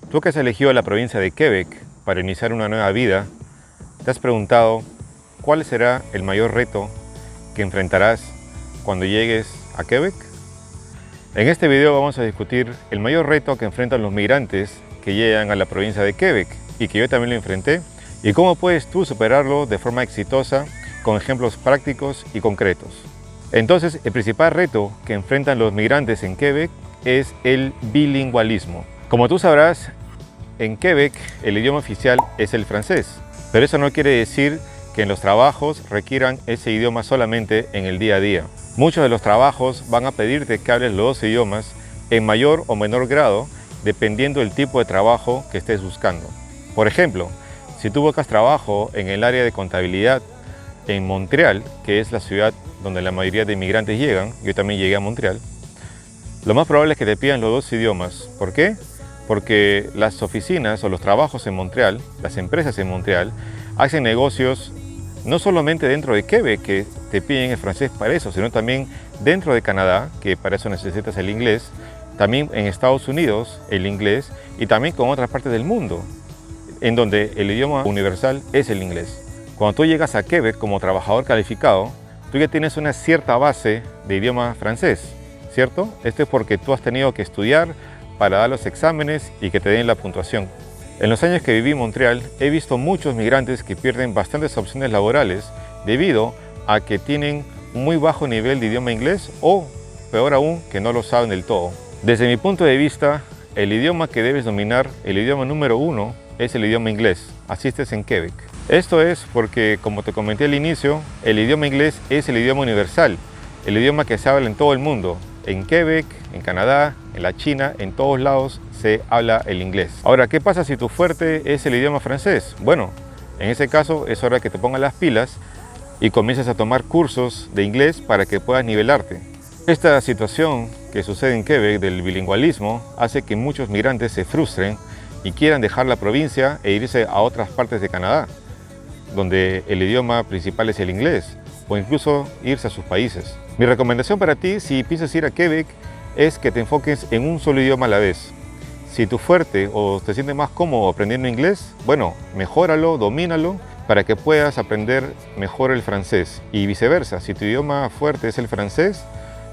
Tú que has elegido la provincia de Quebec para iniciar una nueva vida, ¿te has preguntado cuál será el mayor reto que enfrentarás cuando llegues a Quebec? En este video vamos a discutir el mayor reto que enfrentan los migrantes que llegan a la provincia de Quebec y que yo también lo enfrenté, y cómo puedes tú superarlo de forma exitosa con ejemplos prácticos y concretos. Entonces, el principal reto que enfrentan los migrantes en Quebec es el bilingüismo. Como tú sabrás, en Quebec el idioma oficial es el francés, pero eso no quiere decir que en los trabajos requieran ese idioma solamente en el día a día. Muchos de los trabajos van a pedirte que hables los dos idiomas en mayor o menor grado, dependiendo del tipo de trabajo que estés buscando. Por ejemplo, si tú buscas trabajo en el área de contabilidad en Montreal, que es la ciudad donde la mayoría de inmigrantes llegan, yo también llegué a Montreal, lo más probable es que te pidan los dos idiomas. ¿Por qué? Porque las oficinas o los trabajos en Montreal, las empresas en Montreal, hacen negocios no solamente dentro de Quebec, que te piden el francés para eso, sino también dentro de Canadá, que para eso necesitas el inglés, también en Estados Unidos el inglés, y también con otras partes del mundo, en donde el idioma universal es el inglés. Cuando tú llegas a Quebec como trabajador calificado, tú ya tienes una cierta base de idioma francés, ¿cierto? Esto es porque tú has tenido que estudiar para dar los exámenes y que te den la puntuación. En los años que viví en Montreal, he visto muchos migrantes que pierden bastantes opciones laborales debido a que tienen un muy bajo nivel de idioma inglés o, peor aún, que no lo saben del todo. Desde mi punto de vista, el idioma que debes dominar, el idioma número uno, es el idioma inglés, así estés en Quebec. Esto es porque, como te comenté al inicio, el idioma inglés es el idioma universal, el idioma que se habla en todo el mundo. En Quebec, en Canadá, en la China, en todos lados se habla el inglés. Ahora, ¿qué pasa si tu fuerte es el idioma francés? Bueno, en ese caso es hora que te pongas las pilas y comiences a tomar cursos de inglés para que puedas nivelarte. Esta situación que sucede en Quebec del bilingüismo hace que muchos migrantes se frustren y quieran dejar la provincia e irse a otras partes de Canadá, donde el idioma principal es el inglés, o incluso irse a sus países. Mi recomendación para ti, si piensas ir a Quebec, es que te enfoques en un solo idioma a la vez. Si tu fuerte o te sientes más cómodo aprendiendo inglés, bueno, mejóralo, domínalo, para que puedas aprender mejor el francés. Y viceversa, si tu idioma fuerte es el francés,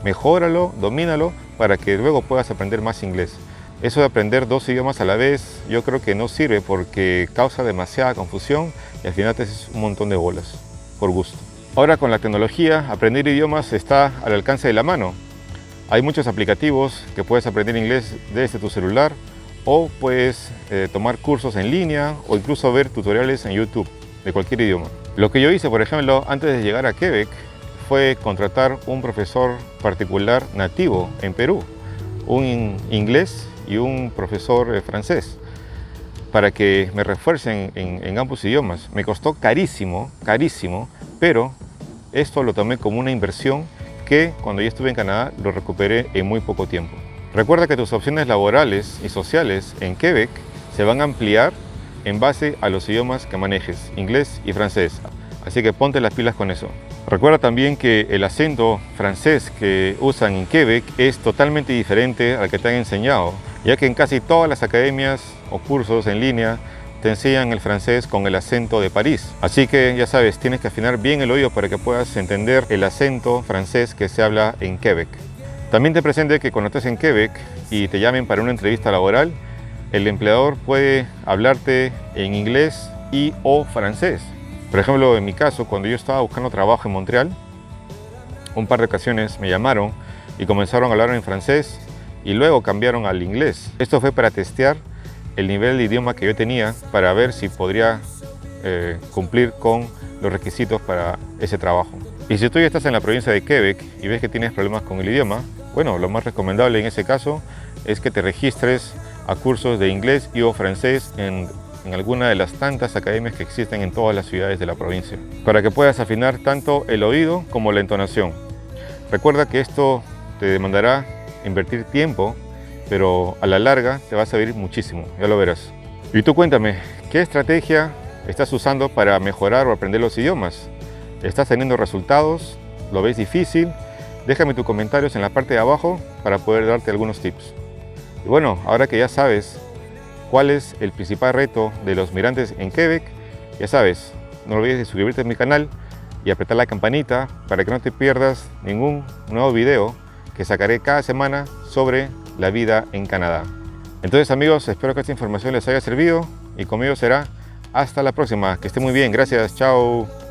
mejóralo, domínalo, para que luego puedas aprender más inglés. Eso de aprender dos idiomas a la vez, yo creo que no sirve porque causa demasiada confusión y al final te haces un montón de bolas, por gusto. Ahora con la tecnología, aprender idiomas está al alcance de la mano. Hay muchos aplicativos que puedes aprender inglés desde tu celular o puedes tomar cursos en línea o incluso ver tutoriales en YouTube de cualquier idioma. Lo que yo hice, por ejemplo, antes de llegar a Quebec fue contratar un profesor particular nativo en Perú, un inglés y un profesor francés, para que me refuercen en ambos idiomas. Me costó carísimo, pero esto lo tomé como una inversión que cuando yo estuve en Canadá lo recuperé en muy poco tiempo. Recuerda que tus opciones laborales y sociales en Quebec se van a ampliar en base a los idiomas que manejes, inglés y francés. Así que ponte las pilas con eso. Recuerda también que el acento francés que usan en Quebec es totalmente diferente al que te han enseñado, ya que en casi todas las academias o cursos en línea te enseñan el francés con el acento de París. Así que ya sabes, tienes que afinar bien el oído para que puedas entender el acento francés que se habla en Quebec. También te presente que cuando estés en Quebec y te llamen para una entrevista laboral, el empleador puede hablarte en inglés y o francés. Por ejemplo, en mi caso, cuando yo estaba buscando trabajo en Montreal, un par de ocasiones me llamaron y comenzaron a hablar en francés y luego cambiaron al inglés. Esto fue para testear el nivel de idioma que yo tenía para ver si podría cumplir con los requisitos para ese trabajo. Y si tú ya estás en la provincia de Quebec y ves que tienes problemas con el idioma, bueno, lo más recomendable en ese caso es que te registres a cursos de inglés y o francés en alguna de las tantas academias que existen en todas las ciudades de la provincia, para que puedas afinar tanto el oído como la entonación. Recuerda que esto te demandará invertir tiempo, pero a la larga te va a servir muchísimo, ya lo verás. Y tú cuéntame, ¿qué estrategia estás usando para mejorar o aprender los idiomas? ¿Estás teniendo resultados? ¿Lo ves difícil? Déjame tus comentarios en la parte de abajo para poder darte algunos tips. Y bueno, ahora que ya sabes cuál es el principal reto de los migrantes en Quebec. Ya sabes, no olvides de suscribirte a mi canal y apretar la campanita para que no te pierdas ningún nuevo video que sacaré cada semana sobre la vida en Canadá. Entonces amigos, espero que esta información les haya servido y conmigo será hasta la próxima. Que esté muy bien, gracias, chao.